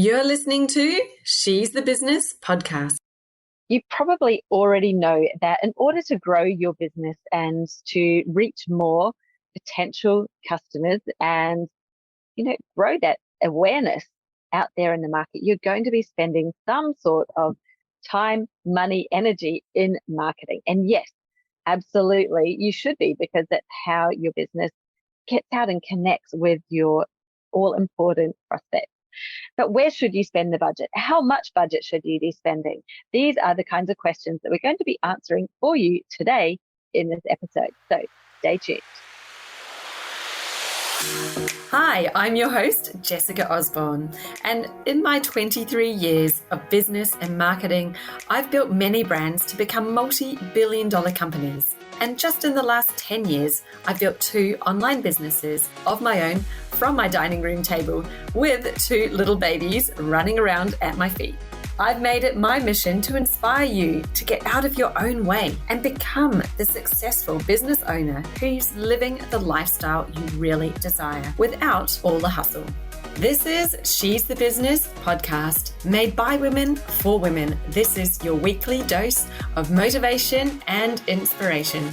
You're listening to She's the Business podcast. You probably already know that in order to grow your business and to reach more potential customers and, grow that awareness out there in the market, you're going to be spending some sort of time, money, energy in marketing. And yes, absolutely, you should be, because that's how your business gets out and connects with your all important prospects. But where should you spend the budget? How much budget should you be spending? These are the kinds of questions that we're going to be answering for you today in this episode. So stay tuned. Hi, I'm your host, Jessica Osborne, and in my 23 years of business and marketing, I've built many brands to become multi-billion-dollar companies. And just in the last 10 years, I've built 2 online businesses of my own from my dining room table with 2 little babies running around at my feet. I've made it my mission to inspire you to get out of your own way and become the successful business owner who's living the lifestyle you really desire without all the hustle. This is She's the Business podcast, made by women for women. This is your weekly dose of motivation and inspiration.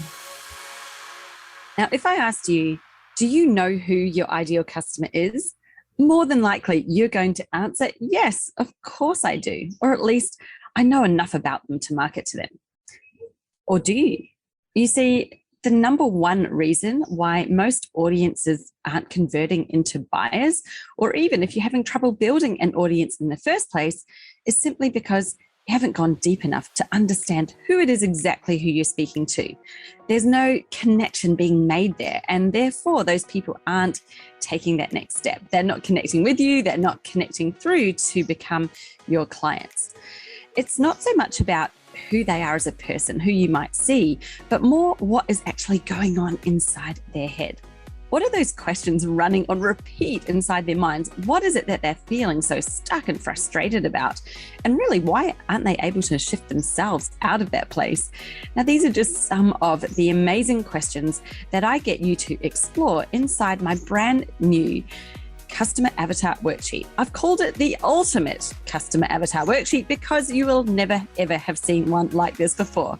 Now, if I asked you, do you know who your ideal customer is? More than likely, you're going to answer, yes, of course I do. Or at least I know enough about them to market to them. Or do you? You see, the number one reason why most audiences aren't converting into buyers, or even if you're having trouble building an audience in the first place, is simply because you haven't gone deep enough to understand who it is exactly who you're speaking to. There's no connection being made there, and therefore those people aren't taking that next step. They're not connecting with you, they're not connecting through to become your clients. It's not so much about who they are as a person, who you might see, but more what is actually going on inside their head. What are those questions running on repeat inside their minds? What is it that they're feeling so stuck and frustrated about? And really, why aren't they able to shift themselves out of that place? Now, these are just some of the amazing questions that I get you to explore inside my brand new Customer Avatar Worksheet. I've called it the ultimate Customer Avatar Worksheet because you will never, ever have seen one like this before.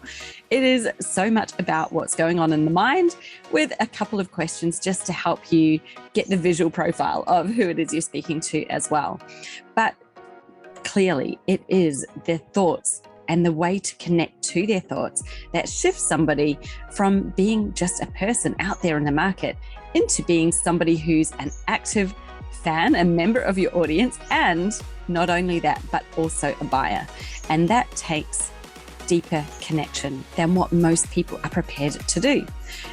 It is so much about what's going on in the mind, with a couple of questions just to help you get the visual profile of who it is you're speaking to as well. But clearly, it is their thoughts and the way to connect to their thoughts that shifts somebody from being just a person out there in the market into being somebody who's an active fan, a member of your audience, and not only that, but also a buyer. And that takes deeper connection than what most people are prepared to do.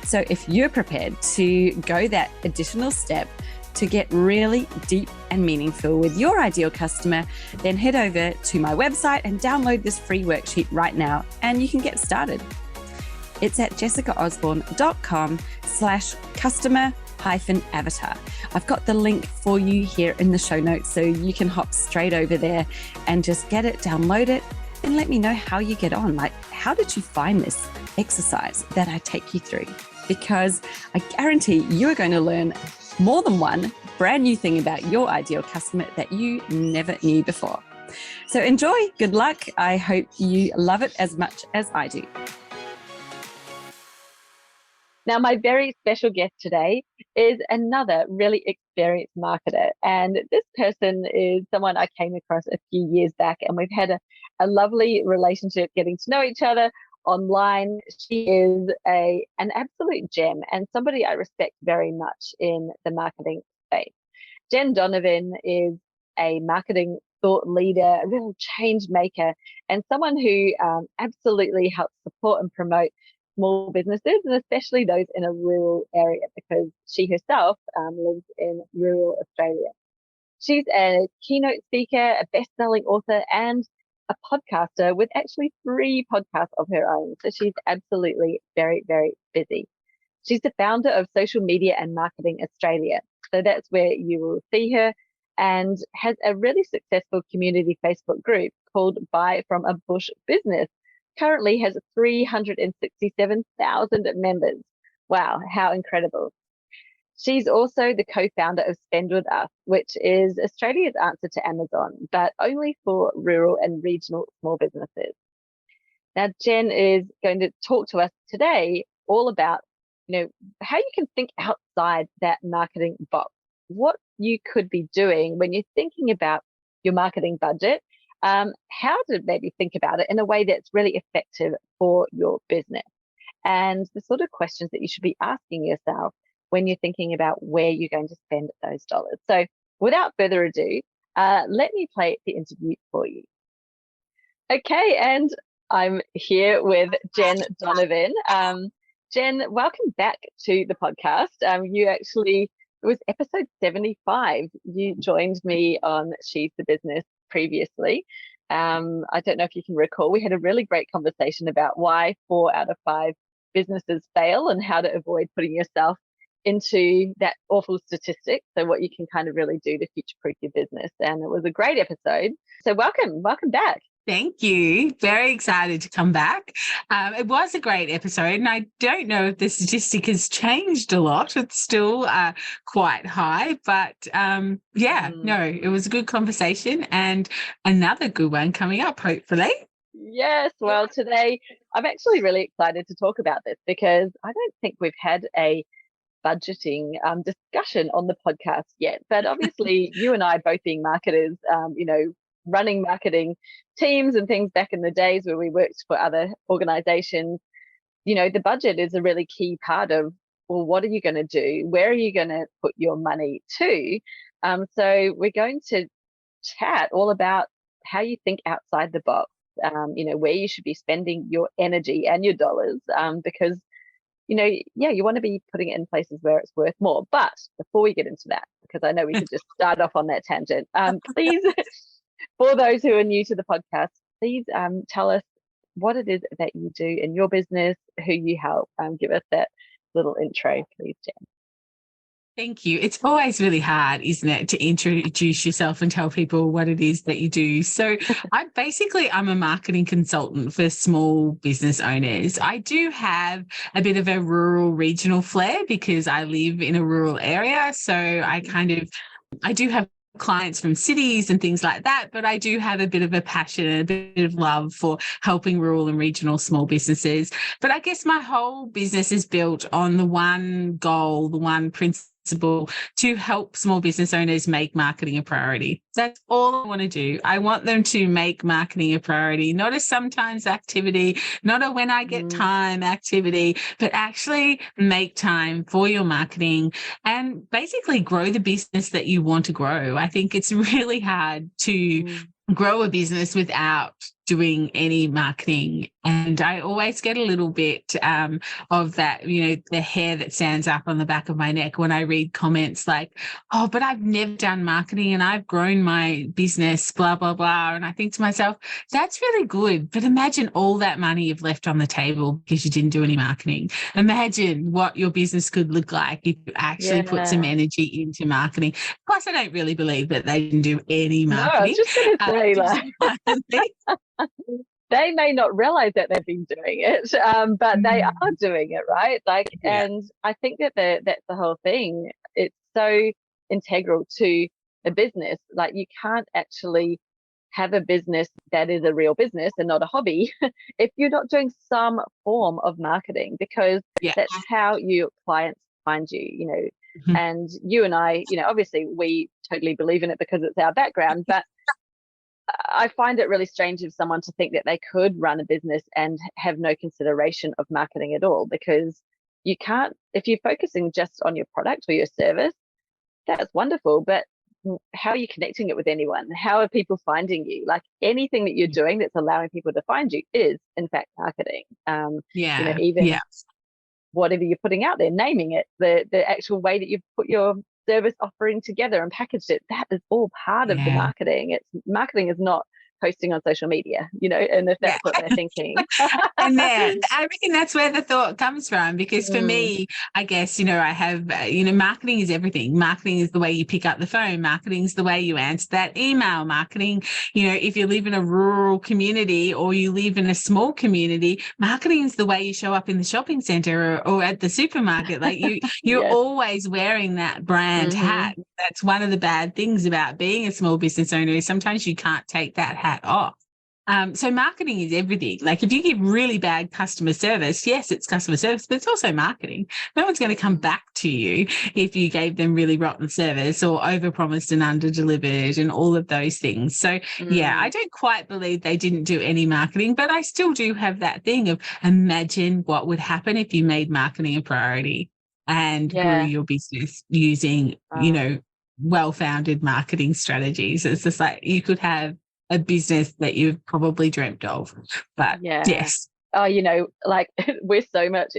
So if you're prepared to go that additional step to get really deep and meaningful with your ideal customer, then head over to my website and download this free worksheet right now, and you can get started. It's at jessicaosborne.com/customer-avatar. I've got the link for you here in the show notes, so you can hop straight over there and just get it, download it, and let me know how you get on. Like, how did you find this exercise that I take you through? Because I guarantee you are going to learn more than one brand new thing about your ideal customer that you never knew before. So enjoy, good luck. I hope you love it as much as I do. Now, my very special guest today is another really experienced marketer. And this person is someone I came across a few years back, and we've had a lovely relationship getting to know each other online. She is an absolute gem and somebody I respect very much in the marketing space. Jenn Donovan is a marketing thought leader, a real change maker, and someone who absolutely helps support and promote small businesses, and especially those in a rural area, because she herself lives in rural Australia. She's a keynote speaker, a best-selling author, and a podcaster with actually 3 podcasts of her own. So she's absolutely very, very busy. She's the founder of Social Media and Marketing Australia. So that's where you will see her, and has a really successful community Facebook group called Buy from a Bush Business. Currently has 367,000 members. Wow, how incredible. She's also the co-founder of Spend With Us, which is Australia's answer to Amazon, but only for rural and regional small businesses. Now, Jenn is going to talk to us today all about, how you can think outside that marketing box, what you could be doing when you're thinking about your marketing budget, how to maybe think about it in a way that's really effective for your business, and the sort of questions that you should be asking yourself when you're thinking about where you're going to spend those dollars. So without further ado, let me play the interview for you. Okay, and I'm here with Jenn Donovan. Jenn, welcome back to the podcast. It was episode 75. You joined me on She's the Business previously. I don't know if you can recall, we had a really great conversation about why 4 out of 5 businesses fail and how to avoid putting yourself into that awful statistic. So what you can kind of really do to future-proof your business. And it was a great episode. So welcome back. Thank you. Very excited to come back. It was a great episode, and I don't know if the statistic has changed a lot. It's still quite high, but it was a good conversation and another good one coming up, hopefully. Yes. Well, today I'm actually really excited to talk about this because I don't think we've had a budgeting discussion on the podcast yet. But obviously, you and I both being marketers, running marketing teams and things back in the days where we worked for other organizations, the budget is a really key part of, well, what are you going to do? Where are you going to put your money to? So we're going to chat all about how you think outside the box, where you should be spending your energy and your dollars, because you want to be putting it in places where it's worth more. But before we get into that, because I know we could just start off on that tangent, please, for those who are new to the podcast, please tell us what it is that you do in your business, who you help. Give us that little intro, please, Jenn. Thank you. It's always really hard, isn't it, to introduce yourself and tell people what it is that you do. So I'm a marketing consultant for small business owners. I do have a bit of a rural regional flair because I live in a rural area. So I do have clients from cities and things like that, but I do have a bit of a passion and a bit of love for helping rural and regional small businesses. But I guess my whole business is built on the one goal, the one principle, to help small business owners make marketing a priority. That's all I want to do. I want them to make marketing a priority, not a sometimes activity, not a when I get time activity, but actually make time for your marketing and basically grow the business that you want to grow. I think it's really hard to grow a business without doing any marketing. And I always get a little bit of that, the hair that stands up on the back of my neck when I read comments like, oh, but I've never done marketing and I've grown my business, blah, blah, blah. And I think to myself, that's really good. But imagine all that money you've left on the table because you didn't do any marketing. Imagine what your business could look like if you actually put some energy into marketing. Plus, I don't really believe that they didn't do any marketing. No, I was just going to say, they may not realize that they've been doing it, but they are doing it, right? And I think that that's the whole thing. It's so integral to a business. Like, you can't actually have a business that is a real business and not a hobby if you're not doing some form of marketing, because that's how your clients find you, and you and I, obviously we totally believe in it because it's our background, but I find it really strange of someone to think that they could run a business and have no consideration of marketing at all, because you can't, if you're focusing just on your product or your service, that's wonderful, but how are you connecting it with anyone? How are people finding you? Like, anything that you're doing that's allowing people to find you is in fact marketing. Whatever you're putting out there, naming it, the actual way that you've put your service offering together and packaged it, that is all part of the marketing. Marketing is not posting on social media, and if that's what they're thinking. And then I reckon that's where the thought comes from, because for me, I guess, I have, marketing is everything. Marketing is the way you pick up the phone. Marketing is the way you answer that email. Marketing, if you live in a rural community or you live in a small community, marketing is the way you show up in the shopping center or at the supermarket. Like you're Yes. always wearing that brand hat. That's one of the bad things about being a small business owner, is sometimes you can't take that hat off. So marketing is everything. Like if you give really bad customer service, yes, it's customer service, but it's also marketing. No one's going to come back to you if you gave them really rotten service or overpromised and underdelivered and all of those things. So yeah, I don't quite believe they didn't do any marketing, but I still do have that thing of imagine what would happen if you made marketing a priority and grew your business using, well-founded marketing strategities. It's just like you could have a business that you've probably dreamt of. But yes. Oh, like we're so much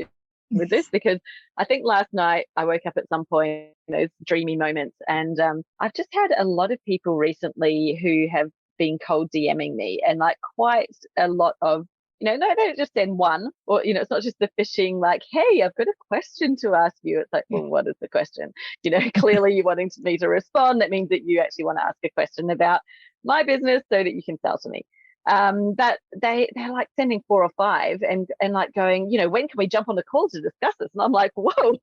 with this, because I think last night I woke up at some point, those dreamy moments, and I've just had a lot of people recently who have been cold DMing me, and like quite a lot of, no, they don't just send one, or, it's not just the phishing, like, hey, I've got a question to ask you. It's like, well, what is the question? Clearly you're wanting me to respond. That means that you actually want to ask a question about my business so that you can sell to me. But they're like sending 4 or 5 and like going, when can we jump on the call to discuss this? And I'm like, whoa,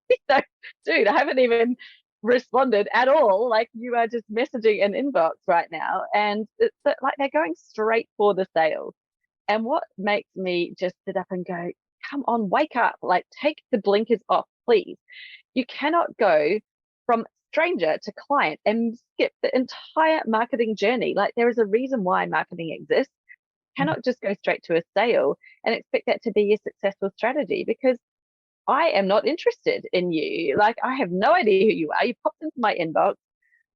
dude, I haven't even responded at all. Like, you are just messaging an inbox right now. And it's like they're going straight for the sales. And what makes me just sit up and go, come on, wake up, like take the blinkers off, please. You cannot go from stranger to client and skip the entire marketing journey. Like, there is a reason why marketing exists. You cannot just go straight to a sale and expect that to be a successful strategy, because I am not interested in you. Like, I have no idea who you are. You popped into my inbox.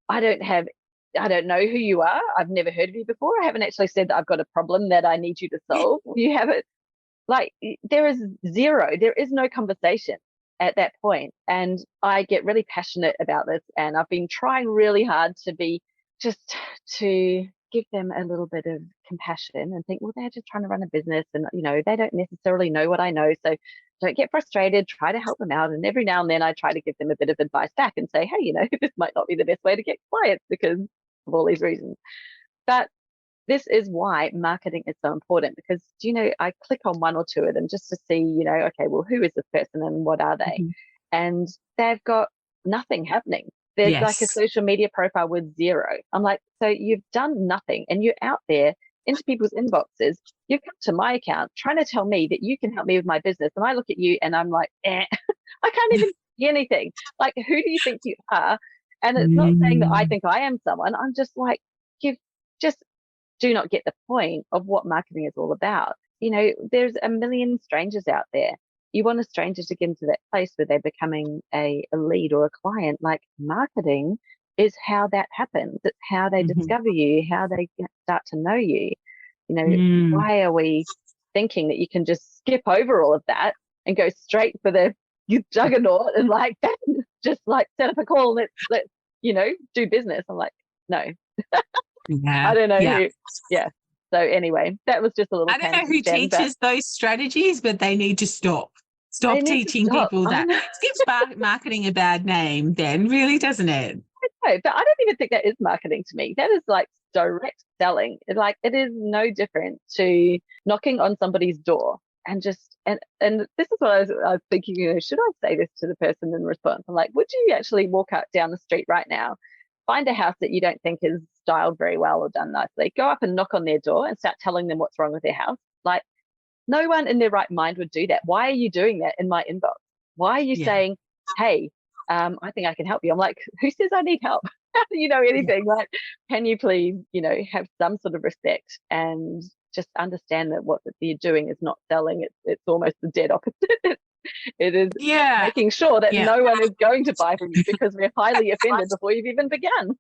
I don't know who you are. I've never heard of you before. I haven't actually said that I've got a problem that I need you to solve. You haven't, like, there is no conversation at that point. And I get really passionate about this, and I've been trying really hard to give them a little bit of compassion and think, well, they're just trying to run a business, and they don't necessarily know what I know, so don't get frustrated, try to help them out. And every now and then I try to give them a bit of advice back and say, hey, this might not be the best way to get clients because of all these reasons. But this is why marketing is so important, because I click on 1 or 2 of them just to see, okay, well, who is this person and what are they? And they've got nothing happening. There's like a social media profile with 0. I'm like, so you've done nothing, and you're out there into people's inboxes. You've come to my account trying to tell me that you can help me with my business. And I look at you and I'm like, I can't even see anything. Like, who do you think you are? And it's not saying that I think I am someone. I'm just like, you just do not get the point of what marketing is all about. There's a million strangers out there. You want a stranger to get into that place where they're becoming a lead or a client. Like, marketing is how that happens. It's how they discover you, how they start to know you. Why are we thinking that you can just skip over all of that and go straight for the juggernaut and like just like set up a call and let's do business? I'm like, no. I don't know who. Yeah. So anyway, that was just a little. I don't know who teaches those strategies, but they need to stop. Stop teaching people that. It gives marketing a bad name then, really, doesn't it? No, but I don't even think that is marketing to me. That is like direct selling. Like, it is no different to knocking on somebody's door and just, and this is what I was thinking, should I say this to the person in response? I'm like, would you actually walk out down the street right now, find a house that you don't think is styled very well or done nicely, go up and knock on their door and start telling them what's wrong with their house? Like, no one in their right mind would do that. Why are you doing that in my inbox? Why are you saying, hey, I think I can help you? I'm like, who says I need help? How do you know anything? Like, can you please, have some sort of respect and just understand that what you're doing is not selling. It's almost the dead opposite. It is making sure that no one is going to buy from you because we're highly offended before you've even begun.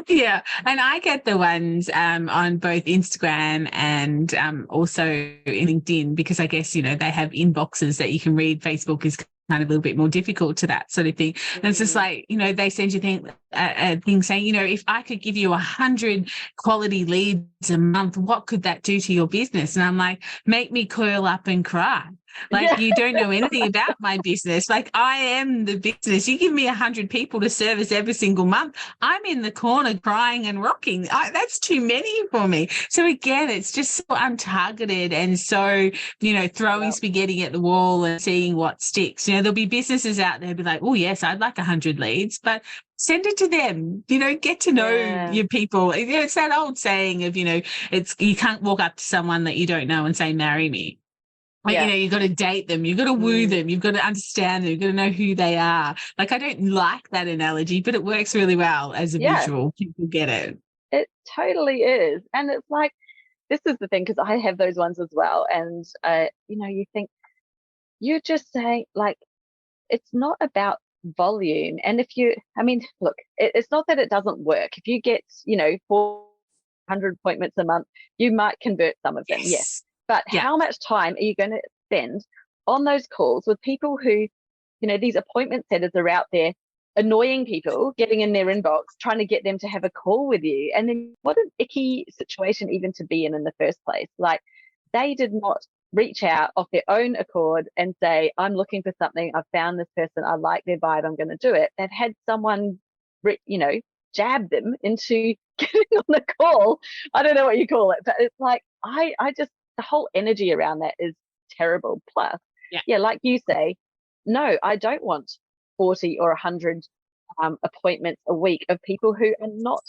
Yeah, and I get the ones on both Instagram and also in LinkedIn, because I guess, they have inboxes that you can read. Facebook is kind of a little bit more difficult to that sort of thing. And it's just like, they send you things a thing saying, you know, if I could give you 100 quality leads a month, what could that do to your business? And I'm like, make me curl up and cry. Like, you don't know anything about my business. Like, I am the business. You give me 100 people to service every single month, I'm in the corner crying and rocking. That's too many for me. So again, it's just so untargeted and so, you know, throwing spaghetti at the wall and seeing what sticks. You know, there'll be businesses out there be like, oh yes, I'd like 100 leads, but send it to them, you know, get to know your people. You know, it's that old saying of, you know, you can't walk up to someone that you don't know and say, marry me. Like, you know, you've got to date them, you've got to woo them, you've got to understand them, you've got to know who they are. Like, I don't like that analogy, but it works really well as a visual. People get it. It totally is. And it's like, this is the thing, because I have those ones as well. And, you know, you think, you're just saying, like, it's not about volume. And if you, I mean, look, it's not that it doesn't work. If you get, you know, 400 appointments a month, you might convert some of them. Yes. But how much time are you going to spend on those calls with people who, you know, these appointment setters are out there annoying people, getting in their inbox, trying to get them to have a call with you? And then what an icky situation even to be in the first place. Like, they did not reach out of their own accord and say, I'm looking for something, I've found this person, I like their vibe, I'm going to do it. They've had someone, you know, jab them into getting on the call. I don't know what you call it, but it's like, I just, the whole energy around that is terrible. Plus, like you say, no, I don't want 40 or 100 appointments a week of people who've not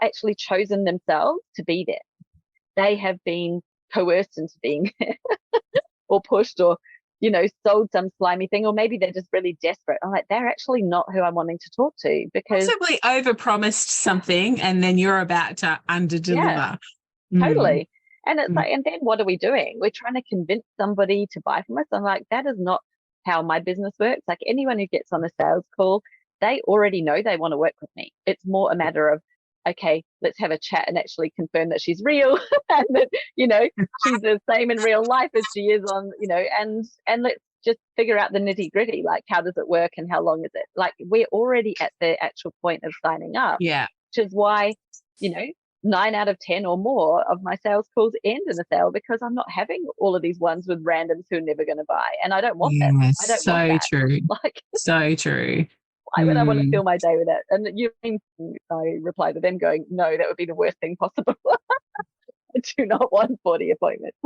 actually chosen themselves to be there. They have been coerced into being there or pushed, or, you know, sold some slimy thing, or maybe they're just really desperate. I'm like, they're actually not who I'm wanting to talk to, because possibly overpromised something and then you're about to underdeliver. Totally. And it's like, and then what are we doing? We're trying to convince somebody to buy from us. I'm like, that is not how my business works. Like, anyone who gets on a sales call, they already know they want to work with me. It's more a matter of, okay, let's have a chat and actually confirm that she's real and that, you know, she's the same in real life as she is on, you know, and let's just figure out the nitty gritty. Like, how does it work and how long is it? Like, we're already at the actual point of signing up. Yeah. Which is why, you know, 9 out of 10 or more of my sales calls end in a sale, because I'm not having all of these ones with randoms who are never going to buy. And I don't want that. I don't want that. True. Like, so true. Why would I want to fill my day with that? And I reply to them going, no, that would be the worst thing possible. I do not want 40 appointments.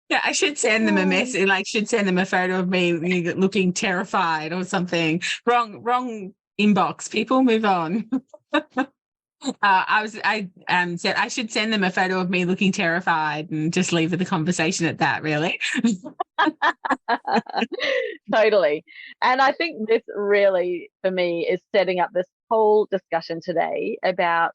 Yeah, I should send them a message, like, should send them a photo of me looking terrified or something. Wrong inbox. People, move on. I said I should send them a photo of me looking terrified and just leave the conversation at that, really. Totally. And I think this really, for me, is setting up this whole discussion today about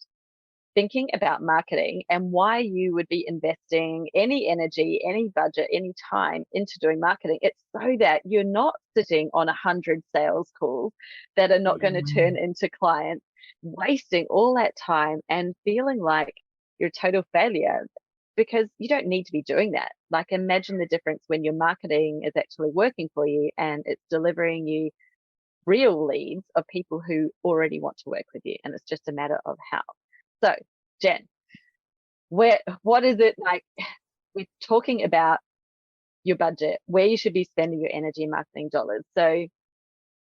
thinking about marketing and why you would be investing any energy, any budget, any time into doing marketing. It's so that you're not sitting on 100 sales calls that are not going to turn into clients, wasting all that time and feeling like you're a total failure, because you don't need to be doing that. Like, imagine the difference when your marketing is actually working for you and it's delivering you real leads of people who already want to work with you, and it's just a matter of how. So, Jen, what is it like? We're talking about your budget, where you should be spending your energy and marketing dollars. So,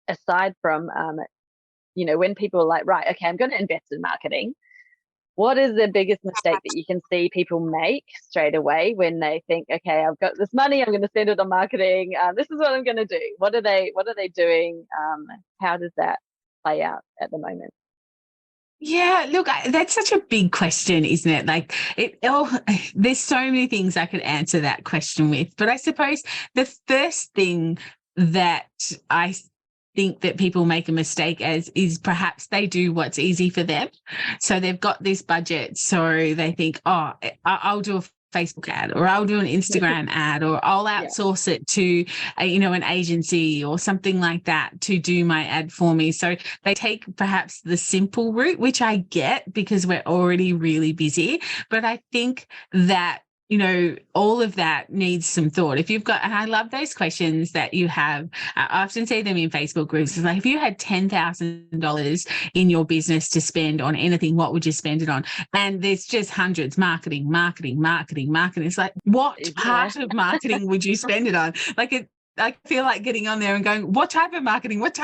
aside from, you know, when people are like, right, okay, I'm going to invest in marketing, what is the biggest mistake that you can see people make straight away when they think, okay, I've got this money, I'm going to spend it on marketing. This is what I'm going to do. What are they doing? How does that play out at the moment? Yeah, look, that's such a big question, isn't it? Like, there's so many things I could answer that question with. But I suppose the first thing that I think that people make a mistake as is perhaps they do what's easy for them. So they've got this budget, so they think, oh, I'll do a Facebook ad, or I'll do an Instagram ad, or I'll outsource it to an agency or something like that to do my ad for me. So they take perhaps the simple route, which I get because we're already really busy. But I think that all of that needs some thought. If you've got, and I love those questions that you have, I often see them in Facebook groups. It's like, if you had $10,000 in your business to spend on anything, what would you spend it on? And there's just hundreds: marketing. It's like, what part of marketing would you spend it on? I feel like getting on there and going, what type of marketing? Because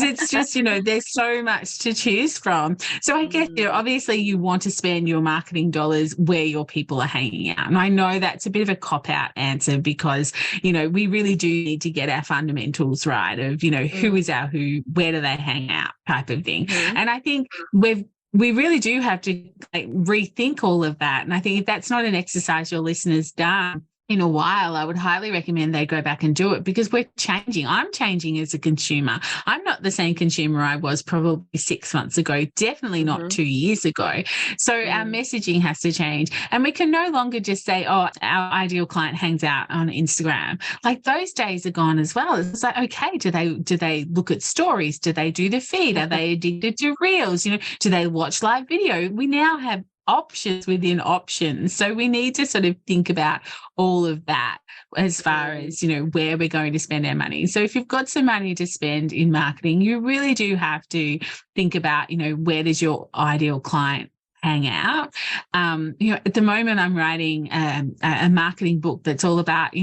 it's just, there's so much to choose from. So I guess, obviously you want to spend your marketing dollars where your people are hanging out. And I know that's a bit of a cop-out answer because, we really do need to get our fundamentals right of, who is our who, where do they hang out type of thing. And I think we really do have to rethink all of that. And I think if that's not an exercise your listeners done in a while, I would highly recommend they go back and do it, because we're changing. I'm changing as a consumer. I'm not the same consumer I was probably 6 months ago, definitely not 2 years ago. So our messaging has to change, and we can no longer just say, oh, our ideal client hangs out on Instagram. Like, those days are gone as well. It's like, okay, do they look at stories? Do they do the feed? Are they addicted to reels? Do they watch live video? We now have options within options. So we need to sort of think about all of that as far as, where we're going to spend our money. So if you've got some money to spend in marketing, you really do have to think about, where does your ideal client hang out? At the moment I'm writing a marketing book that's all about,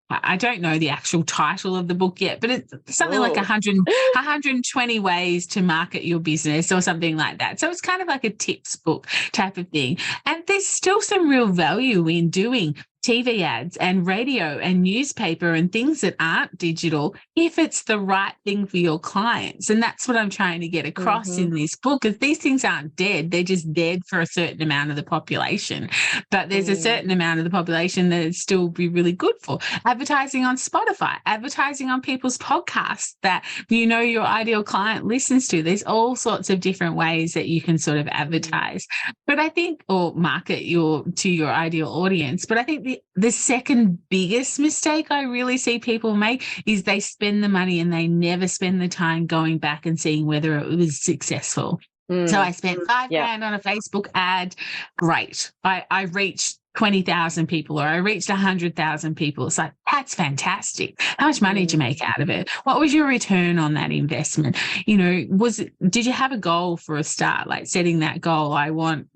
I don't know the actual title of the book yet, but it's something like 120 ways to market your business or something like that. So it's kind of like a tips book type of thing. And there's still some real value in doing TV ads and radio and newspaper and things that aren't digital if it's the right thing for your clients. And that's what I'm trying to get across in this book, because these things aren't dead. They're just dead for a certain amount of the population. But there's a certain amount of the population that it'd still be really good for. Advertising on Spotify, advertising on people's podcasts that your ideal client listens to. There's all sorts of different ways that you can sort of advertise. But I think, or market to your ideal audience. But I think the second biggest mistake I really see people make is they spend the money and they never spend the time going back and seeing whether it was successful. So I spent $5,000 on a Facebook ad. Great. I reached 20,000 people, or I reached 100,000 people. It's like, that's fantastic. How much money did you make out of it? What was your return on that investment? Did you have a goal for a start, like setting that goal? I want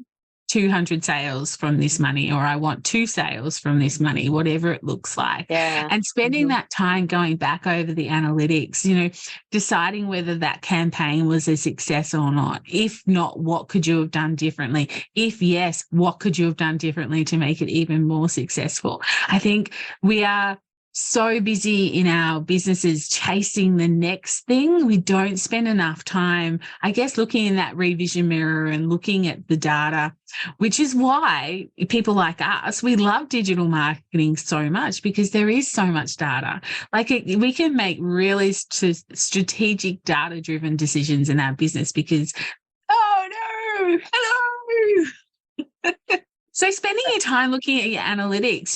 200 sales from this money, or I want 2 sales from this money, whatever it looks like. And spending that time going back over the analytics, deciding whether that campaign was a success or not. If not, what could you have done differently? If yes, what could you have done differently to make it even more successful? I think we are so busy in our businesses chasing the next thing. We don't spend enough time, I guess, looking in that revision mirror and looking at the data, which is why people like us, we love digital marketing so much, because there is so much data. We can make really strategic data-driven decisions in our business because, oh no, hello. So spending your time looking at your analytics,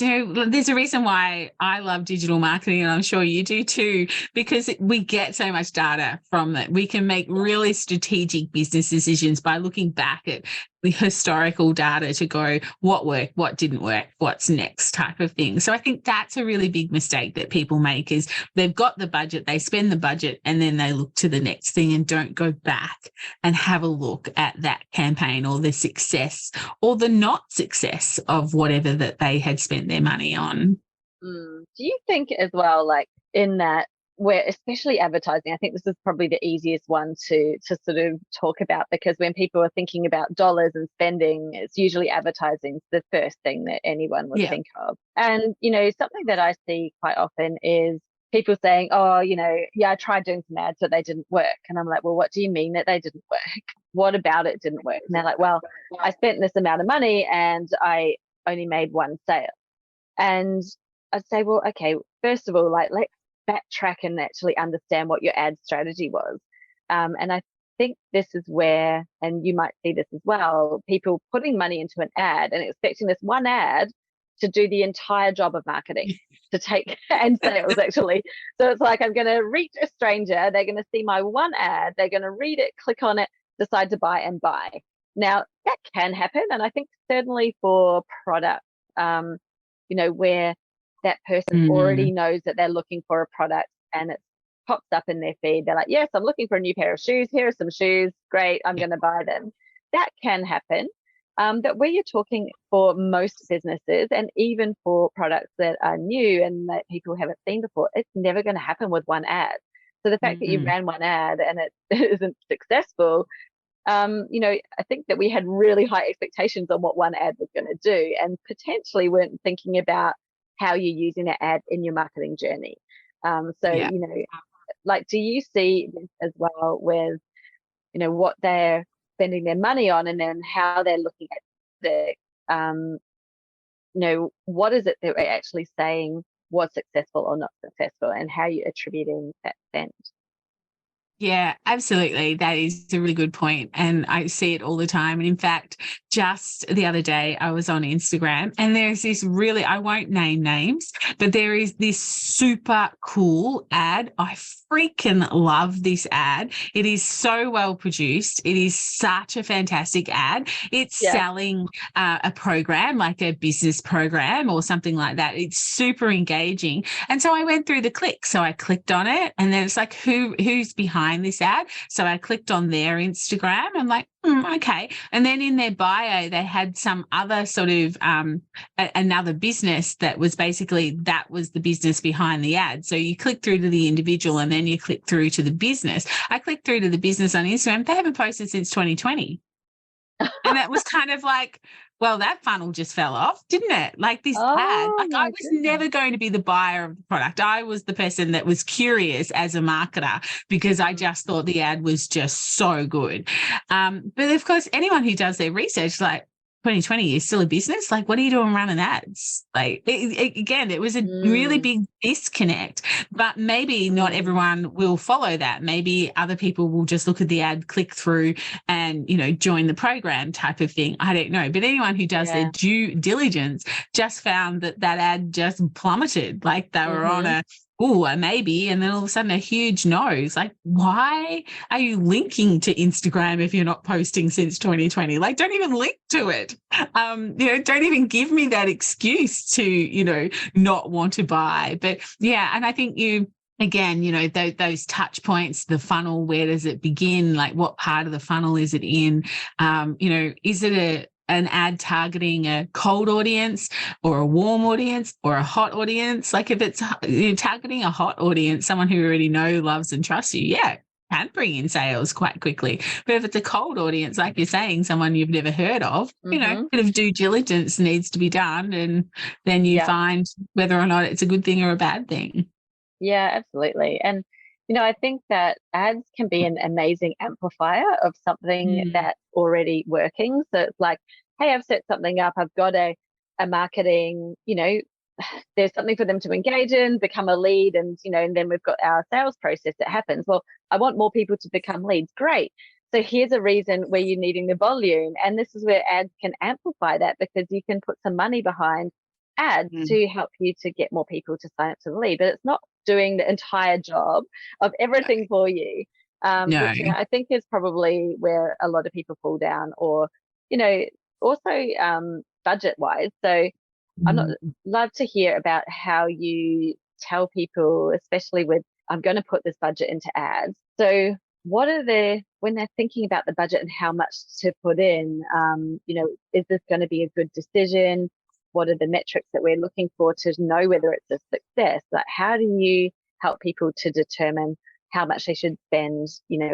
there's a reason why I love digital marketing, and I'm sure you do too, because we get so much data from it. We can make really strategic business decisions by looking back at the historical data to go, what worked, what didn't work, what's next type of thing. So I think that's a really big mistake that people make, is they've got the budget, they spend the budget, and then they look to the next thing and don't go back and have a look at that campaign or the success or the not success of whatever that they had spent their money on. Do you think as well, like in that, where especially advertising, I think this is probably the easiest one to sort of talk about, because when people are thinking about dollars and spending, it's usually advertising the first thing that anyone would think of. And, something that I see quite often is people saying, oh, I tried doing some ads, but they didn't work. And I'm like, well, what do you mean that they didn't work? What about it didn't work? And they're like, well, I spent this amount of money and I only made 1 sale. And I'd say, well, okay, first of all, let's backtrack and actually understand what your ad strategy was. And I think this is where, and you might see this as well, people putting money into an ad and expecting this one ad to do the entire job of marketing, to take and sales actually. So it's like, I'm going to reach a stranger, they're going to see my one ad, they're going to read it, click on it, decide to buy and buy. Now, that can happen. And I think certainly for products, where that person already knows that they're looking for a product and it pops up in their feed. They're like, yes, I'm looking for a new pair of shoes. Here are some shoes. Great, I'm going to buy them. That can happen. But where you're talking for most businesses and even for products that are new and that people haven't seen before, it's never going to happen with one ad. So the fact that you ran one ad and it isn't successful, I think that we had really high expectations on what one ad was going to do and potentially weren't thinking about how you're using that ad in your marketing journey. Like, do you see this as well with, what they're spending their money on and then how they're looking at what is it that we're actually saying was successful or not successful and how you're attributing that spend? Yeah, absolutely. That is a really good point. And I see it all the time. And in fact, just the other day, I was on Instagram and there's this really, I won't name names, but there is this super cool ad. I freaking love this ad. It is so well produced. It is such a fantastic ad. It's selling a program, like a business program or something like that. It's super engaging. And so I went through the click. So I clicked on it and then it's like, who's behind this ad? So I clicked on their Instagram. I'm like, okay. And then in their bio, they had some other sort of another business that was basically, that was the business behind the ad. So you click through to the individual and then you click through to the business. I clicked through to the business on Instagram. They haven't posted since 2020. And that was kind of like, well, that funnel just fell off, didn't it? Like this ad, like I was never going to be the buyer of the product. I was the person that was curious as a marketer because I just thought the ad was just so good. But of course, anyone who does their research, like 2020 is still a business. Like, what are you doing running ads? Like, again, it was a really big disconnect, but maybe not everyone will follow that. Maybe other people will just look at the ad, click through and, join the program type of thing. I don't know. But anyone who does their due diligence just found that ad just plummeted. Like they were on a maybe, and then all of a sudden a huge no. It's like, why are you linking to Instagram if you're not posting since 2020? Like, don't even link to it. Don't even give me that excuse to, not want to buy. But yeah, and I think again, those touch points, the funnel, where does it begin? Like, what part of the funnel is it in? Is it an ad targeting a cold audience or a warm audience or a hot audience? Like if it's targeting a hot audience, someone who already loves and trusts you, can bring in sales quite quickly. But if it's a cold audience, like you're saying, someone you've never heard of, a bit of due diligence needs to be done, and then you find whether or not it's a good thing or a bad thing. Yeah, absolutely. And I think that ads can be an amazing amplifier of something that's already working. So it's like, hey, I've set something up. I've got a marketing, there's something for them to engage in, become a lead, and, and then we've got our sales process that happens. Well, I want more people to become leads. Great. So here's a reason where you're needing the volume. And this is where ads can amplify that, because you can put some money behind ads to help you to get more people to sign up to the lead. But it's not doing the entire job of everything for you, which I think is probably where a lot of people fall down, or also budget wise. So I'd love to hear about how you tell people, especially with, I'm going to put this budget into ads. So what are when they're thinking about the budget and how much to put in, is this going to be a good decision? What are the metrics that we're looking for to know whether it's a success? Like, how do you help people to determine how much they should spend,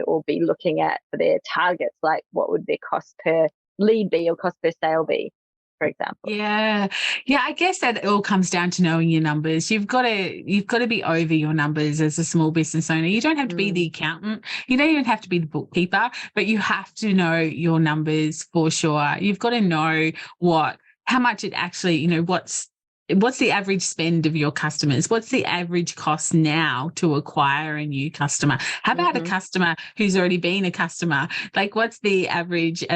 or be looking at for their targets? Like, what would their cost per lead be or cost per sale be, for example? Yeah. I guess that it all comes down to knowing your numbers. You've got to be over your numbers as a small business owner. You don't have to be the accountant. You don't even have to be the bookkeeper, but you have to know your numbers for sure. You've got to know how much it actually, what's the average spend of your customers? What's the average cost now to acquire a new customer? How about a customer who's already been a customer? Like, what's the average,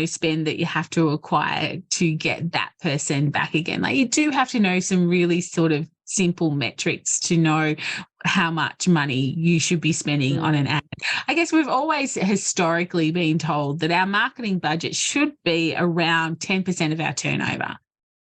spend that you have to acquire to get that person back again? Like, you do have to know some really sort of simple metrics to know how much money you should be spending on an ad. I guess we've always historically been told that our marketing budget should be around 10% of our turnover.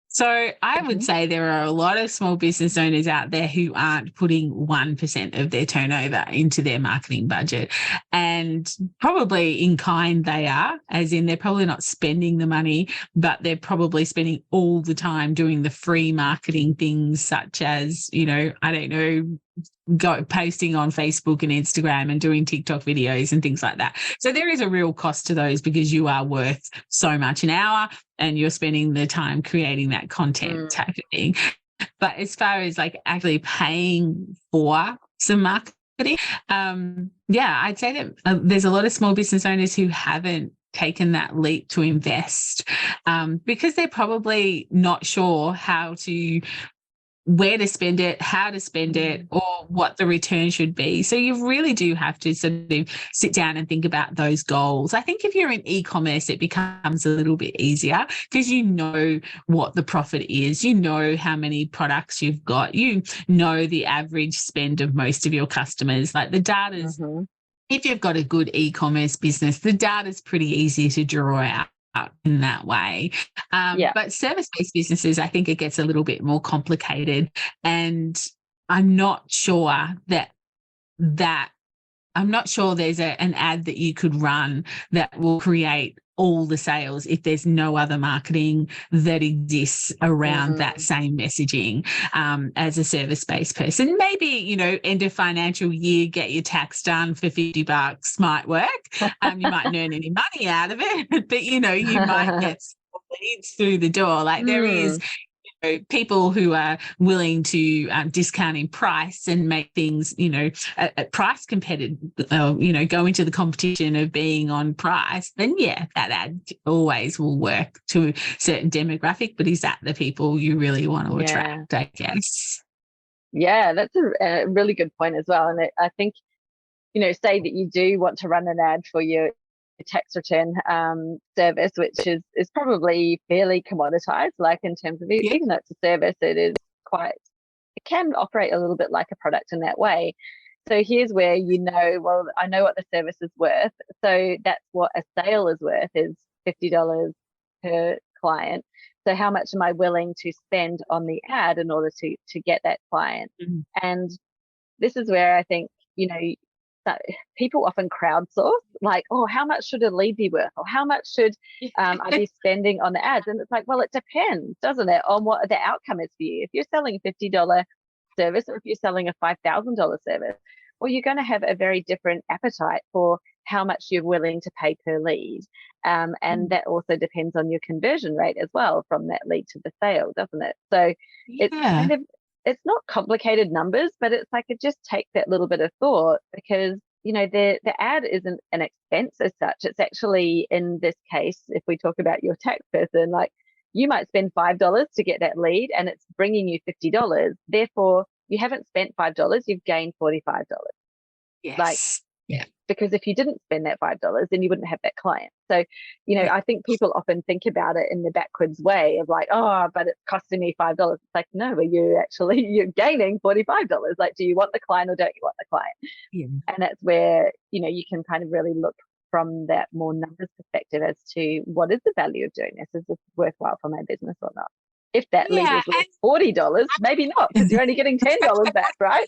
So I would say there are a lot of small business owners out there who aren't putting 1% of their turnover into their marketing budget. And probably in kind they are, as in they're probably not spending the money, but they're probably spending all the time doing the free marketing things such as, posting on Facebook and Instagram and doing TikTok videos and things like that. So there is a real cost to those because you are worth so much an hour and you're spending the time creating that content type of thing. But as far as like actually paying for some marketing, I'd say that there's a lot of small business owners who haven't taken that leap to invest because they're probably not sure where to spend it, how to spend it, or what the return should be. So you really do have to sort of sit down and think about those goals. I think if you're in e-commerce, it becomes a little bit easier because you know what the profit is, you know how many products you've got, you know the average spend of most of your customers. Like the data's, if you've got a good e-commerce business, the data's pretty easy to draw out in that way. But service-based businesses, I think it gets a little bit more complicated, and I'm not sure I'm not sure there's an ad that you could run that will create all the sales if there's no other marketing that exists around that same messaging as a service-based person. Maybe, end of financial year, get your tax done for $50 might work. You mightn't earn any money out of it, but, you might get leads through the door. Like there is people who are willing to discount in price and make things, at price competitive, go into the competition of being on price, then that ad always will work to a certain demographic. But is that the people you really want to attract, I guess? Yeah, that's a really good point as well. And I think, say that you do want to run an ad for your tax return service, which is probably fairly commoditized, like in terms of even though it's a service, it can operate a little bit like a product in that way. So here's where well, I know what the service is worth, so that's what a sale is worth, is $50 per client. So how much am I willing to spend on the ad in order to get that client? And this is where I think that people often crowdsource, like, oh, how much should a lead be worth, or how much should I be spending on the ads? And it's like, well, it depends, doesn't it, on what the outcome is for you. If you're selling a $50 service, or if you're selling a $5,000 service, well, you're going to have a very different appetite for how much you're willing to pay per lead. And that also depends on your conversion rate as well from that lead to the sale, doesn't it? So it's not complicated numbers, but it's like it just takes that little bit of thought, because the ad isn't an expense as such. It's actually, in this case, if we talk about your tax person, like you might spend $5 to get that lead and it's bringing you $50. Therefore, you haven't spent $5, you've gained $45. Yes. Because if you didn't spend that $5, then you wouldn't have that client. So, I think people often think about it in the backwards way of like, oh, but it's costing me $5. It's like, no, you're gaining $45. Like, do you want the client or don't you want the client? And that's where, you can kind of really look from that more numbers perspective as to what is the value of doing this? Is this worthwhile for my business or not? If that lead was worth $40, maybe not, because you're only getting $10 back, right?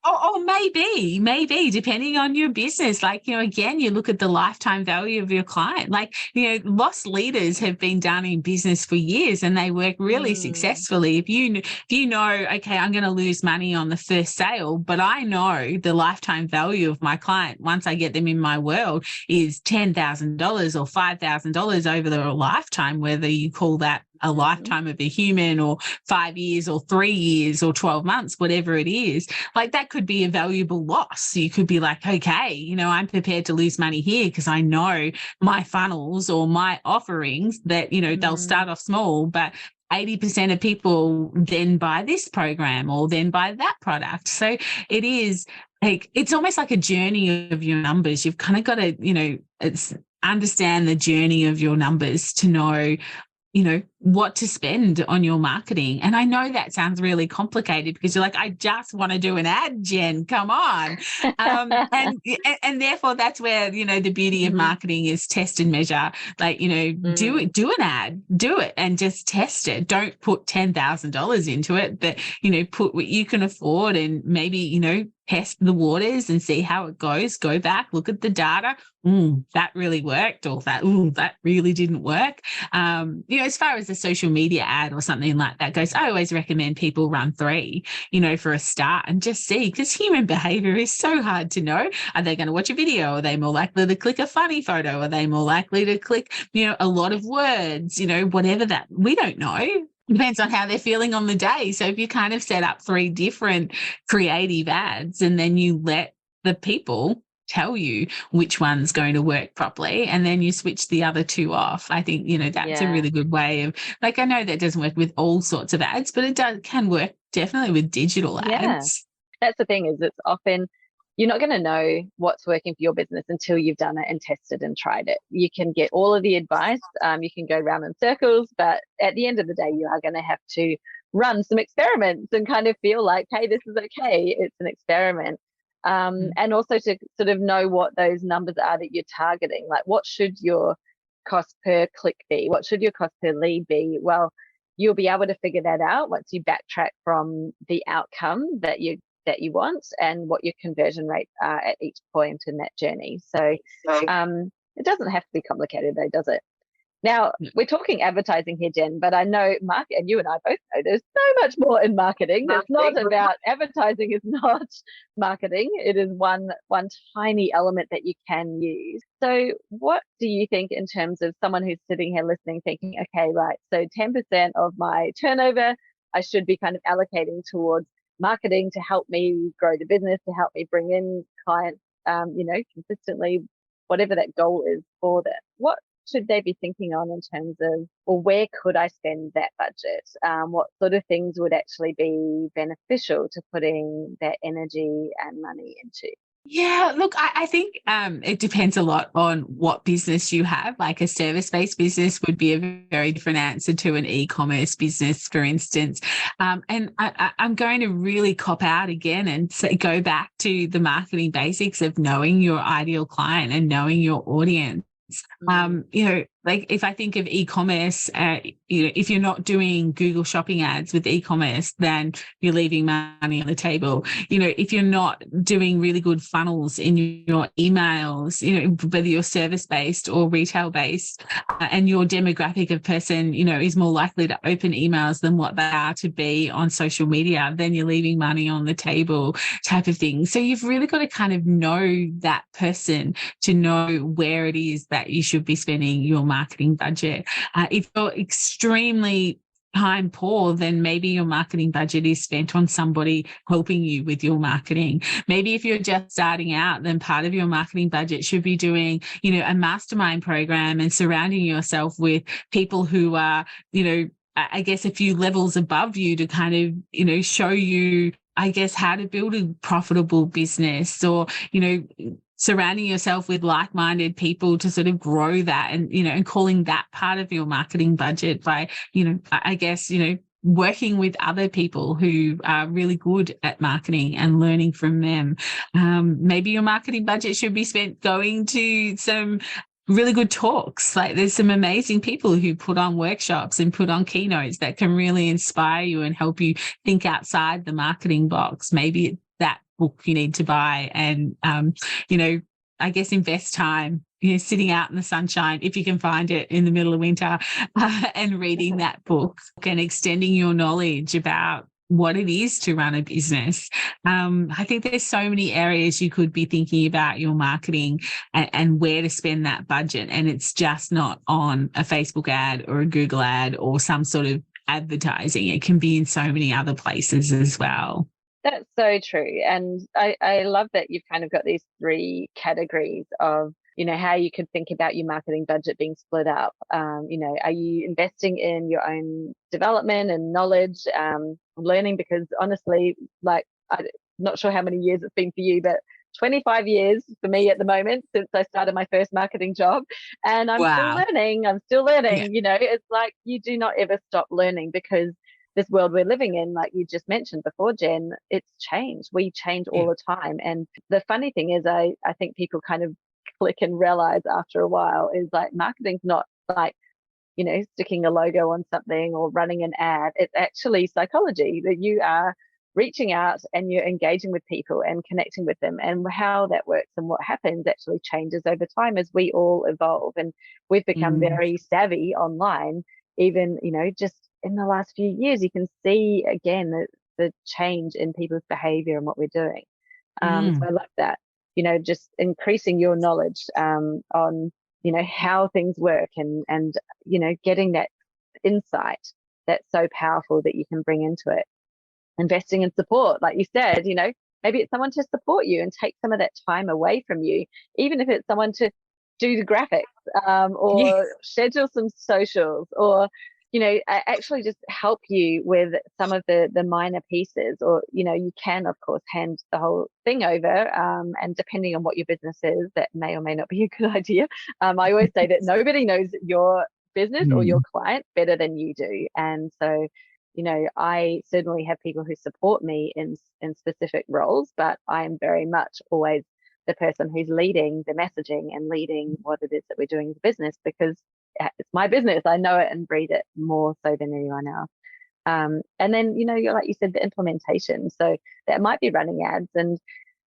or maybe depending on your business. Like, again, you look at the lifetime value of your client. Like, lost leaders have been done in business for years and they work really successfully. If you know, okay, I'm going to lose money on the first sale, but I know the lifetime value of my client once I get them in my world is $10,000 or $5,000 over their lifetime, whether you call that a lifetime of a human or 5 years or 3 years or 12 months, whatever it is, like that could be a valuable loss. You could be like, okay, I'm prepared to lose money here because I know my funnels or my offerings that, they'll start off small, but 80% of people then buy this program or then buy that product. So it is like, it's almost like a journey of your numbers. You've kind of got to, understand the journey of your numbers to know, what to spend on your marketing. And I know that sounds really complicated because you're like, I just want to do an ad, Jen, come on. And therefore that's where, you know, the beauty of marketing is test and measure. Like, you know, do an ad, do it and just test it. Don't put $10,000 into it, but, you know, put what you can afford and maybe, you know, test the waters and see how it goes. Go back, look at the data. That really worked, or that really didn't work. You know, as far as a social media ad or something like that goes, I always recommend people run 3, you know, for a start and just see, because human behavior is so hard to know. Are they going to watch a video? Are they more likely to click a funny photo? Are they more likely to click, you know, a lot of words, you know, whatever that, we don't know. Depends on how they're feeling on the day. So if you kind of set up 3 different creative ads and then you let the people tell you which one's going to work properly and then you switch the other 2 off, I think, you know, that's a really good way of, like, I know that doesn't work with all sorts of ads, but it can work definitely with digital ads. That's the thing, is it's often you're not going to know what's working for your business until you've done it and tested and tried it. You can get all of the advice, you can go round in circles, but at the end of the day, you are going to have to run some experiments and kind of feel like, hey, this is okay, it's an experiment. And also to sort of know what those numbers are that you're targeting. Like, what should your cost per click be? What should your cost per lead be? Well, you'll be able to figure that out once you backtrack from the outcome that you want and what your conversion rates are at each point in that journey. So it doesn't have to be complicated though, does it? Now, we're talking advertising here, Jen, but I know and you and I both know there's so much more in marketing. It's not about advertising, is not marketing. It is one tiny element that you can use. So what do you think in terms of someone who's sitting here listening, thinking, okay, right, so 10% of my turnover, I should be kind of allocating towards marketing to help me grow the business, to help me bring in clients, you know, consistently, whatever that goal is for them. What should they be thinking on in terms of, or where could I spend that budget? What sort of things would actually be beneficial to putting that energy and money into? Yeah, look, I think it depends a lot on what business you have. Like a service-based business would be a very different answer to an e-commerce business, for instance. And I'm going to really cop out again and go back to the marketing basics of knowing your ideal client and knowing your audience. You know, like if I think of e-commerce, you know, if you're not doing Google shopping ads with e-commerce, then you're leaving money on the table. You know, if you're not doing really good funnels in your emails, you know, whether you're service-based or retail-based, and your demographic of person, you know, is more likely to open emails than what they are to be on social media, then you're leaving money on the table type of thing. So you've really got to kind of know that person to know where it is that you should be spending your marketing budget. If you're extremely time poor, then maybe your marketing budget is spent on somebody helping you with your marketing. Maybe if you're just starting out, then part of your marketing budget should be doing, you know, a mastermind program and surrounding yourself with people who are, you know, I guess a few levels above you to kind of, you know, show you, I guess, how to build a profitable business, or, you know, surrounding yourself with like-minded people to sort of grow that, and, you know, and calling that part of your marketing budget by, you know, I guess, you know, working with other people who are really good at marketing and learning from them. Maybe your marketing budget should be spent going to some really good talks. Like, there's some amazing people who put on workshops and put on keynotes that can really inspire you and help you think outside the marketing box. Maybe it's that book you need to buy, and you know, I guess invest time, you know, sitting out in the sunshine if you can find it in the middle of winter, and reading that book and extending your knowledge about what it is to run a business. I think there's so many areas you could be thinking about your marketing and where to spend that budget, and it's just not on a Facebook ad or a Google ad or some sort of advertising. It can be in so many other places as well. That's so true. And I love that you've kind of got these 3 categories of, you know, how you could think about your marketing budget being split up. You know, are you investing in your own development and knowledge, learning? Because honestly, like, I'm not sure how many years it's been for you, but 25 years for me at the moment since I started my first marketing job. And I'm still learning. Yeah. You know, it's like you do not ever stop learning, because this world we're living in, like you just mentioned before, Jen, it's changed. We change all the time. And the funny thing is, I think people kind of click and realize after a while is like marketing's not like, you know, sticking a logo on something or running an ad. It's actually psychology, that you are reaching out and you're engaging with people and connecting with them, and how that works and what happens actually changes over time as we all evolve. And we've become very savvy online, even, you know, just in the last few years. You can see again the change in people's behavior and what we're doing. So I love that, you know, just increasing your knowledge on, you know, how things work, and you know, getting that insight that's so powerful that you can bring into it. Investing in support, like you said, you know, maybe it's someone to support you and take some of that time away from you, even if it's someone to do the graphics, or schedule some socials, or, you know, actually just help you with some of the minor pieces. Or, you know, you can of course hand the whole thing over, and depending on what your business is, that may or may not be a good idea. I always say that nobody knows your business or your client better than you do. And so, you know, I certainly have people who support me in specific roles, but I am very much always the person who's leading the messaging and leading what it is that we're doing as a business, because it's my business. I know it and breathe it more so than anyone else. And then, you know, you're like you said, the implementation. So that might be running ads. And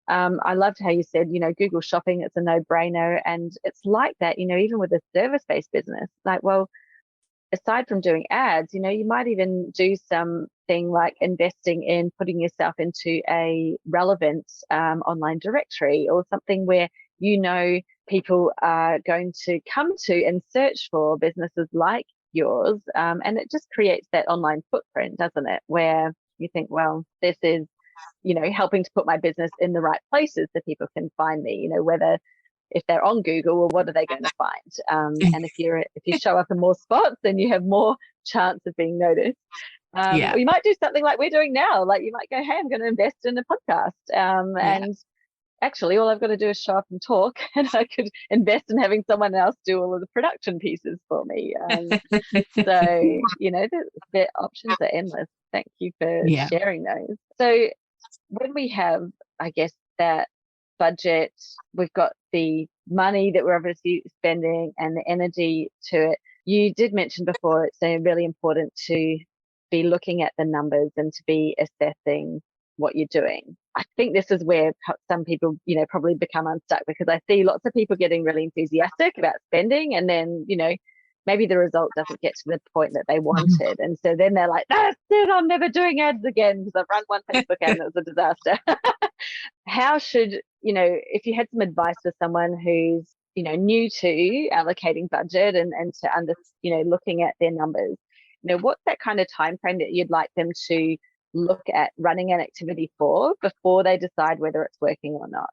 I loved how you said, you know, Google Shopping, it's a no-brainer. And it's like that, you know, even with a service-based business, like, well, aside from doing ads, you know, you might even do something like investing in putting yourself into a relevant online directory, or something where, you know, people are going to come to and search for businesses like yours. And it just creates that online footprint, doesn't it? Where you think, well, this is, you know, helping to put my business in the right places so people can find me, you know, whether if they're on Google, well, what are they going to find? And if you show up in more spots, then you have more chance of being noticed. Or you might do something like we're doing now. Like you might go, hey, I'm going to invest in a podcast. And actually, all I've got to do is show up and talk, and I could invest in having someone else do all of the production pieces for me. So, you know, the options are endless. Thank you for sharing those. So when we have, I guess, that budget, we've got the money that we're obviously spending and the energy to it. You did mention before it's really important to be looking at the numbers and to be assessing what you're doing. I think this is where some people, you know, probably become unstuck, because I see lots of people getting really enthusiastic about spending, and then, you know, maybe the result doesn't get to the point that they wanted. And so then they're like, that's it, I'm never doing ads again, because I've run one Facebook ad and it was a disaster. How should, you know, if you had some advice for someone who's, you know, new to allocating budget and to you know, looking at their numbers, you know, what's that kind of time frame that you'd like them to look at running an activity for before they decide whether it's working or not?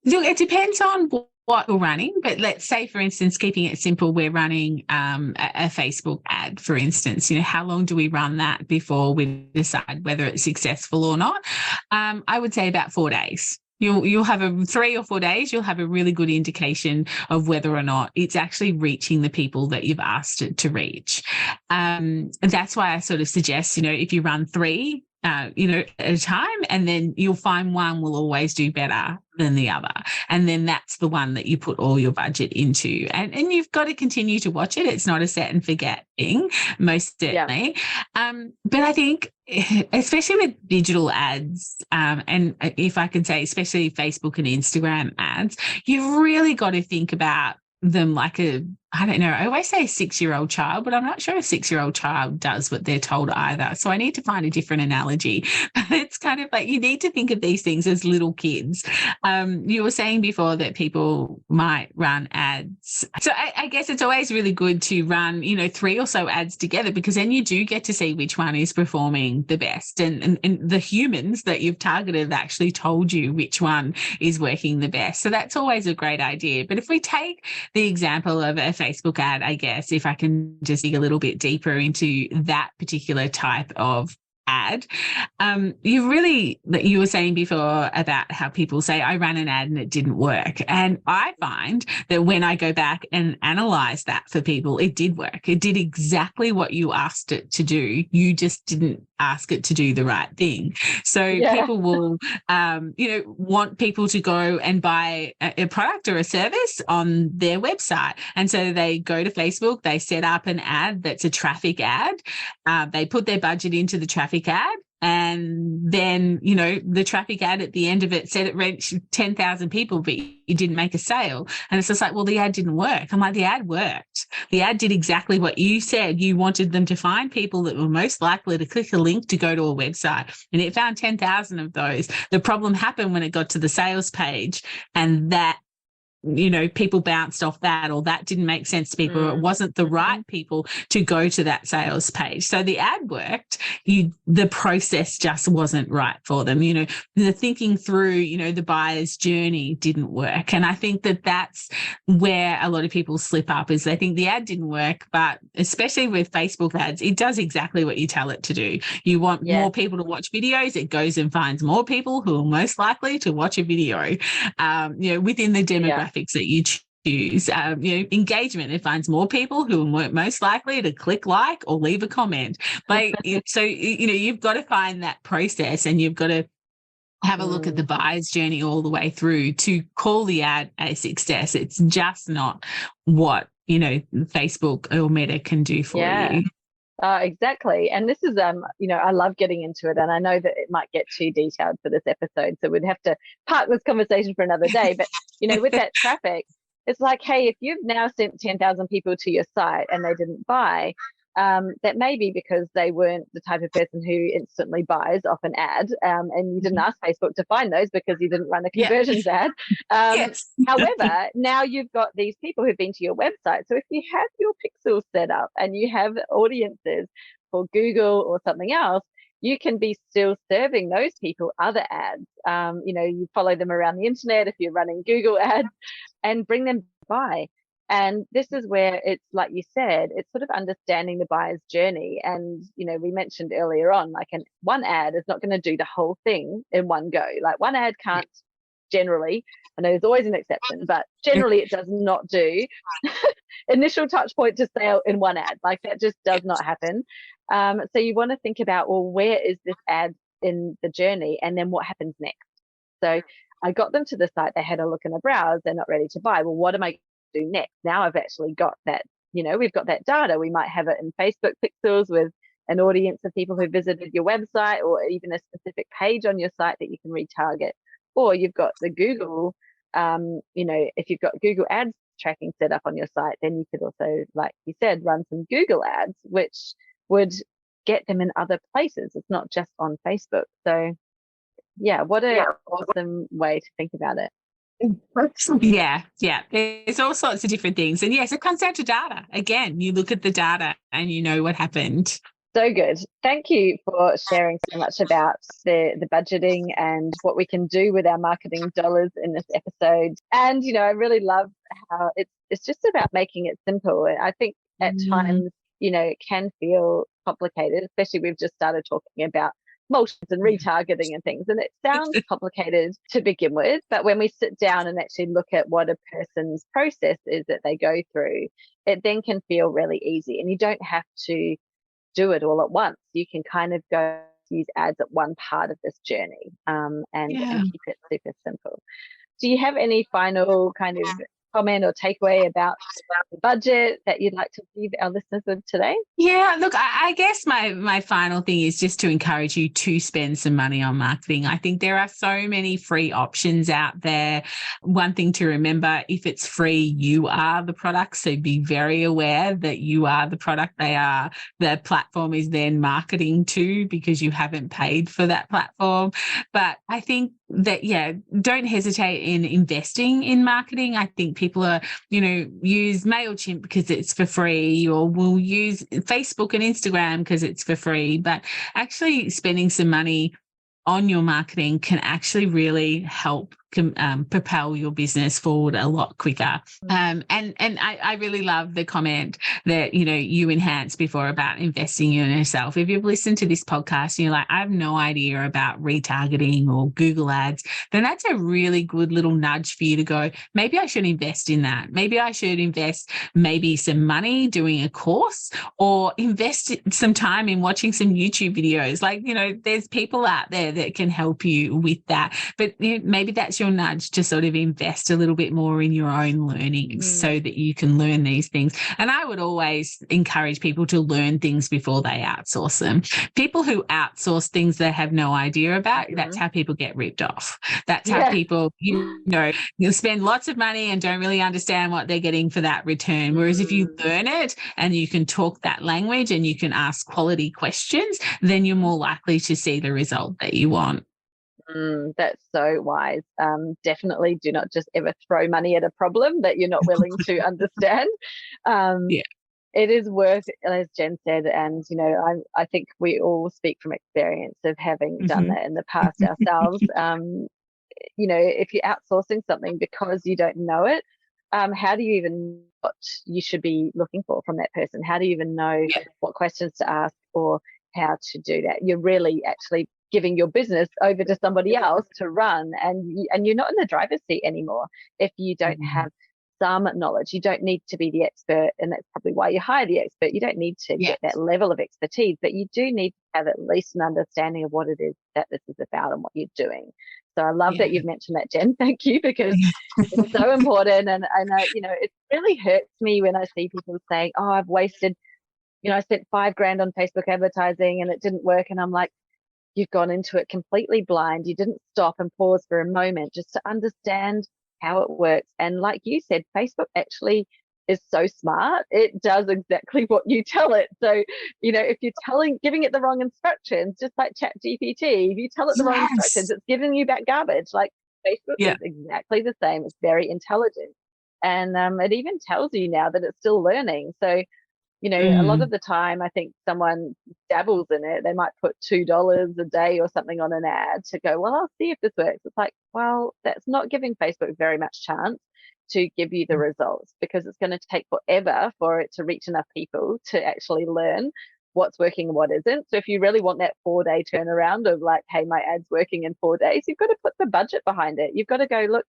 Look, it depends on what we're running, but let's say, for instance, keeping it simple, we're running a Facebook ad, for instance. You know, how long do we run that before we decide whether it's successful or not? I would say about 4 days. You'll have 3 or 4 days, you'll have a really good indication of whether or not it's actually reaching the people that you've asked it to reach. And that's why I sort of suggest, you know, if you run 3, you know, at a time, and then you'll find one will always do better than the other. And then that's the one that you put all your budget into. And you've got to continue to watch it. It's not a set and forget thing, most certainly. But I think, especially with digital ads, and if I can say, especially Facebook and Instagram ads, you've really got to think about them like I don't know, I always say a 6-year-old child, but I'm not sure a 6-year-old child does what they're told either. So I need to find a different analogy. It's kind of like you need to think of these things as little kids. You were saying before that people might run ads. So I guess it's always really good to run, you know, 3 or so ads together, because then you do get to see which one is performing the best. And the humans that you've targeted have actually told you which one is working the best. So that's always a great idea. But if we take the example of a Facebook ad, I guess, if I can just dig a little bit deeper into that particular type of ad. You were saying before about how people say, I ran an ad and it didn't work. And I find that when I go back and analyze that for people, it did work. It did exactly what you asked it to do. You just didn't ask it to do the right thing. So people will, want people to go and buy a product or a service on their website. And so they go to Facebook, they set up an ad that's a traffic ad. They put their budget into the traffic ad. And then, the traffic ad at the end of it said it reached 10,000 people, but you didn't make a sale. And it's just like, well, the ad didn't work. I'm like, the ad worked. The ad did exactly what you said. You wanted them to find people that were most likely to click a link to go to a website. And it found 10,000 of those. The problem happened when it got to the sales page, and that people bounced off that, or that didn't make sense to people, or it wasn't the right people to go to that sales page. So the ad worked, the process just wasn't right for them. The thinking through, the buyer's journey didn't work. And I think that that's where a lot of people slip up, is they think the ad didn't work, but especially with Facebook ads, it does exactly what you tell it to do. You want more people to watch videos, it goes and finds more people who are most likely to watch a video, within the demographic that you choose. Engagement, it finds more people who are most likely to click like or leave a comment. So you've got to find that process, and you've got to have a look at the buyer's journey all the way through to call the ad a success. It's just not what Facebook or Meta can do for you. Exactly. And this is, I love getting into it, and I know that it might get too detailed for this episode, so we'd have to park this conversation for another day. But, with that traffic, it's like, hey, if you've now sent 10,000 people to your site and they didn't buy, that may be because they weren't the type of person who instantly buys off an ad, and you didn't ask Facebook to find those because you didn't run a conversions ad. However, now you've got these people who've been to your website. So if you have your pixels set up and you have audiences for Google or something else, you can be still serving those people other ads. You follow them around the internet if you're running Google ads, and bring them by. And this is where it's, like you said, it's sort of understanding the buyer's journey. And, we mentioned earlier on, like one ad is not going to do the whole thing in one go. Like one ad can't generally, I know there's always an exception, but generally it does not do initial touch point to sale in one ad. Like that just does not happen. So you want to think about, well, where is this ad in the journey? And then what happens next? So I got them to the site, they had a look and a browse, they're not ready to buy. Well, what am I do next? Now I've actually got that, we've got that data. We might have it in Facebook pixels with an audience of people who visited your website, or even a specific page on your site that you can retarget. Or you've got the Google, if you've got Google ads tracking set up on your site, then you could also, like you said, run some Google ads, which would get them in other places. It's not just on Facebook. So what an awesome way to think about it. Yeah. There's all sorts of different things. And yes, it comes down to data. Again, you look at the data and you know what happened. So good. Thank you for sharing so much about the budgeting and what we can do with our marketing dollars in this episode. And, I really love how it's just about making it simple. I think at times, it can feel complicated, especially we've just started talking about motions and retargeting and things, and it sounds complicated to begin with, but when we sit down and actually look at what a person's process is that they go through, it then can feel really easy, and you don't have to do it all at once. You can kind of go use ads at one part of this journey, and keep it super simple. Do you have any final kind of comment or takeaway about the budget that you'd like to leave our listeners with today? Yeah, look, I guess my final thing is just to encourage you to spend some money on marketing. I think there are so many free options out there. One thing to remember, if it's free, you are the product. So be very aware that you are the product. The platform is then marketing to, because you haven't paid for that platform. But I think that, don't hesitate in investing in marketing. I think people are, use MailChimp because it's for free, or will use Facebook and Instagram because it's for free. But actually spending some money on your marketing can actually really help propel your business forward a lot quicker. And I really love the comment that, you enhanced before about investing in yourself. If you've listened to this podcast and you're like, I have no idea about retargeting or Google ads, then that's a really good little nudge for you to go, maybe I should invest in that. Maybe I should invest some money doing a course, or invest some time in watching some YouTube videos. Like, there's people out there that can help you with that. But maybe that's your nudge to sort of invest a little bit more in your own learning so that you can learn these things. And I would always encourage people to learn things before they outsource them. People who outsource things they have no idea about, that's how people get ripped off. That's how people, you'll spend lots of money and don't really understand what they're getting for that return. Whereas if you learn it and you can talk that language and you can ask quality questions, then you're more likely to see the result that you want. That's so wise. Definitely do not just ever throw money at a problem that you're not willing to understand. It is worth, as Jenn said, and I think we all speak from experience of having done that in the past ourselves. If you're outsourcing something because you don't know it, how do you even know what you should be looking for from that person? How do you even know what questions to ask or how to do that? You're really actually giving your business over to somebody else to run, and you're not in the driver's seat anymore if you don't have some knowledge. You don't need to be the expert, and that's probably why you hire the expert. You don't need to get that level of expertise, but you do need to have at least an understanding of what it is that this is about and what you're doing. So I love that you've mentioned that, Jenn. Thank you, because it's so important. And I know, it really hurts me when I see people saying, oh, I've wasted, I spent $5,000 on Facebook advertising and it didn't work. And I'm like, you've gone into it completely blind. You didn't stop and pause for a moment just to understand how it works. And like you said, Facebook actually is so smart. It does exactly what you tell it. So, if you're giving it the wrong instructions, just like ChatGPT, if you tell it the wrong instructions, it's giving you back garbage. Like Facebook is exactly the same. It's very intelligent. And it even tells you now that it's still learning. So, a lot of the time, I think someone dabbles in it. They might put $2 a day or something on an ad to go, well, I'll see if this works. It's like, well, that's not giving Facebook very much chance to give you the results, because it's going to take forever for it to reach enough people to actually learn what's working and what isn't. So if you really want that 4-day turnaround of like, hey, my ad's working in 4 days, you've got to put the budget behind it. You've got to go, look,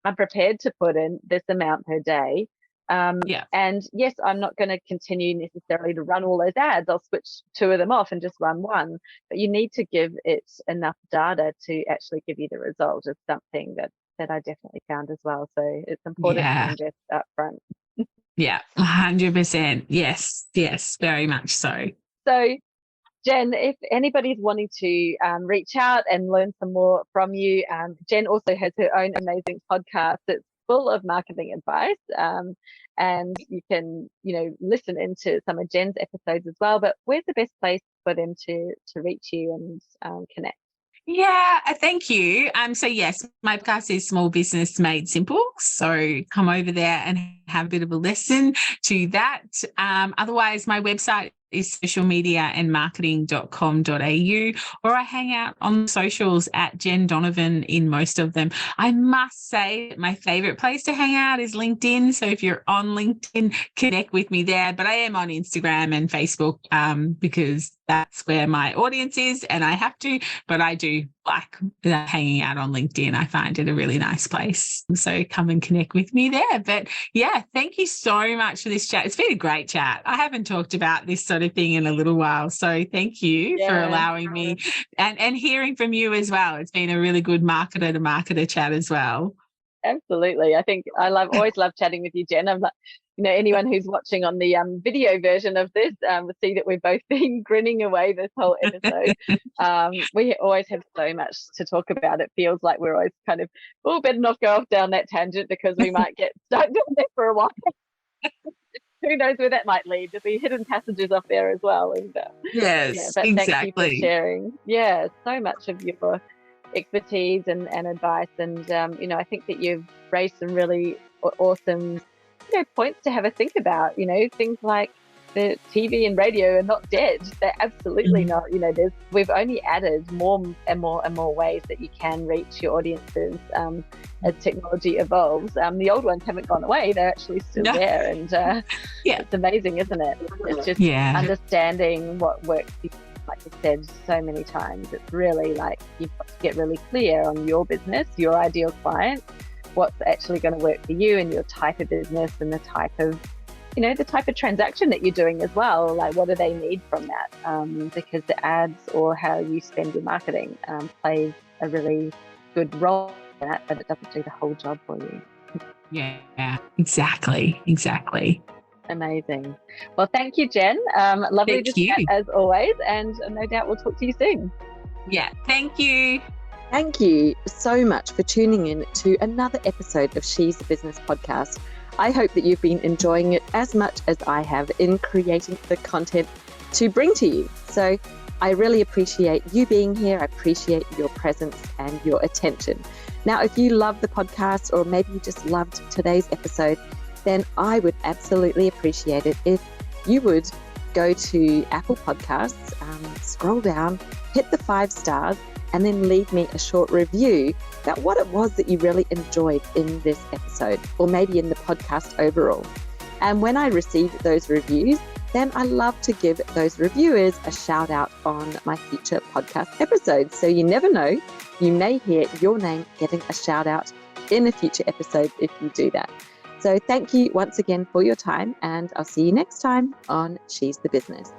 I'm prepared to put in this amount per day. And yes, I'm not going to continue necessarily to run all those ads. I'll switch 2 of them off and just run one. But you need to give it enough data to actually give you the result. Is something that I definitely found as well. So it's important to invest up front. 100%. Yes, very much so. So, Jenn, if anybody's wanting to reach out and learn some more from you, Jenn also has her own amazing podcast that's full of marketing advice, and you can listen into some of Jenn's episodes as well. But where's the best place for them to reach you and connect? Thank you. So yes, my podcast is Small Business Made Simple. So come over there and have a bit of a listen to that. Otherwise, my website is socialmediaandmarketing.com.au, or I hang out on socials at Jenn Donovan in most of them. I must say my favorite place to hang out is LinkedIn. So if you're on LinkedIn, connect with me there. But I am on Instagram and Facebook because that's where my audience is, and I have to, but I do like hanging out on LinkedIn. I find it a really nice place. So come and connect with me there. But thank you so much for this chat. It's been a great chat. I haven't talked about this sort of thing in a little while. So thank you for allowing me and hearing from you as well. It's been a really good marketer to marketer chat as well. Absolutely. I think always love chatting with you, Jenn. I'm like, anyone who's watching on the video version of this will see that we've both been grinning away this whole episode. We always have so much to talk about. It feels like we're always kind of, better not go off down that tangent because we might get stuck down there for a while. Who knows where that might lead? There'll be hidden passages off there as well. And, but exactly. Thank you for sharing. So much of your expertise and advice. And, I think that you've raised some really awesome points to have a think about, things like the TV and radio are not dead. They're absolutely not. You know, we've only added more and more ways that you can reach your audiences as technology evolves. The old ones haven't gone away. They're actually still there. And it's amazing, isn't it? It's just understanding what works. Like you said so many times, it's really like you've got to get really clear on your business, your ideal client, what's actually going to work for you and your type of business and the type of transaction that you're doing as well. Like, what do they need from that? Because the ads or how you spend your marketing plays a really good role in that, but it doesn't do the whole job for you. Yeah, exactly. Amazing. Well, thank you, Jen. Lovely to chat as always, and no doubt we'll talk to you soon. Yeah, thank you. Thank you so much for tuning in to another episode of She's the Business podcast. I hope that you've been enjoying it as much as I have in creating the content to bring to you. So I really appreciate you being here. I appreciate your presence and your attention. Now, if you love the podcast, or maybe you just loved today's episode, then I would absolutely appreciate it if you would go to Apple Podcasts, scroll down, hit the 5 stars, and then leave me a short review about what it was that you really enjoyed in this episode, or maybe in the podcast overall. And when I receive those reviews, then I love to give those reviewers a shout out on my future podcast episodes. So you never know, you may hear your name getting a shout out in a future episode if you do that. So thank you once again for your time, and I'll see you next time on She's the Business.